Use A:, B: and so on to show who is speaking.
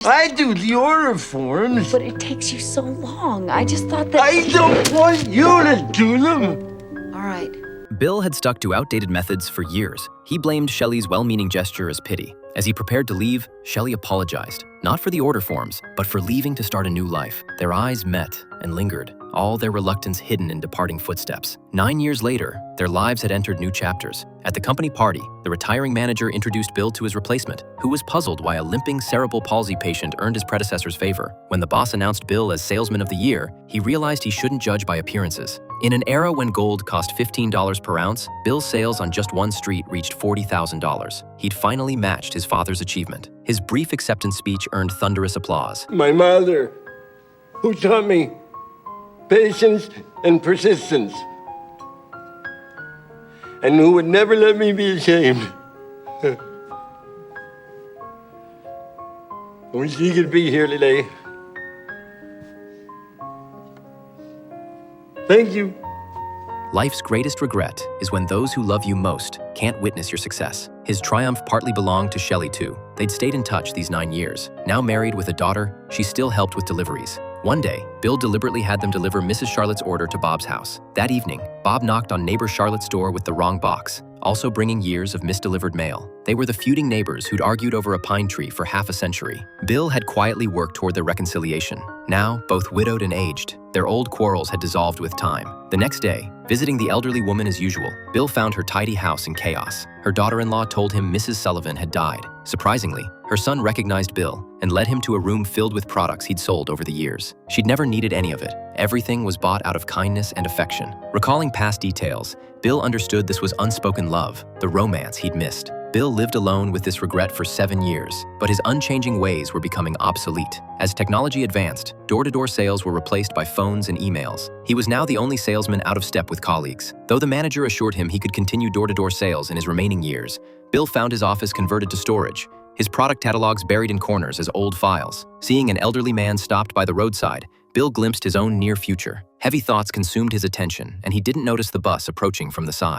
A: I do the order forms.
B: But it takes you so long. I just thought that...
A: I don't want you to do them.
B: All right.
C: Bill had stuck to outdated methods for years. He blamed Shelley's well-meaning gesture as pity. As he prepared to leave, Shelley apologized, not for the order forms, but for leaving to start a new life. Their eyes met and lingered, all their reluctance hidden in departing footsteps. 9 years later, their lives had entered new chapters. At the company party, the retiring manager introduced Bill to his replacement, who was puzzled why a limping cerebral palsy patient earned his predecessor's favor. When the boss announced Bill as Salesman of the Year, he realized he shouldn't judge by appearances. In an era when gold cost $15 per ounce, Bill's sales on just one street reached $40,000. He'd finally matched his father's achievement. His brief acceptance speech earned thunderous applause.
A: My mother, who taught me patience and persistence, and who would never let me be ashamed. I wish she could be here today. Thank you.
C: Life's greatest regret is when those who love you most can't witness your success. His triumph partly belonged to Shelley too. They'd stayed in touch these 9 years. Now married with a daughter, she still helped with deliveries. One day, Bill deliberately had them deliver Mrs. Charlotte's order to Bob's house. That evening, Bob knocked on neighbor Charlotte's door with the wrong box, also bringing years of misdelivered mail. They were the feuding neighbors who'd argued over a pine tree for half a century. Bill had quietly worked toward their reconciliation. Now, both widowed and aged, their old quarrels had dissolved with time. The next day, visiting the elderly woman as usual, Bill found her tidy house in chaos. Her daughter-in-law told him Mrs. Sullivan had died. Surprisingly, her son recognized Bill and led him to a room filled with products he'd sold over the years. She'd never needed any of it. Everything was bought out of kindness and affection. Recalling past details, Bill understood this was unspoken love, the romance he'd missed. Bill lived alone with this regret for 7 years, but his unchanging ways were becoming obsolete. As technology advanced, door-to-door sales were replaced by phones and emails. He was now the only salesman out of step with colleagues. Though the manager assured him he could continue door-to-door sales in his remaining years, Bill found his office converted to storage, his product catalogs buried in corners as old files. Seeing an elderly man stopped by the roadside, Bill glimpsed his own near future. Heavy thoughts consumed his attention, and he didn't notice the bus approaching from the side.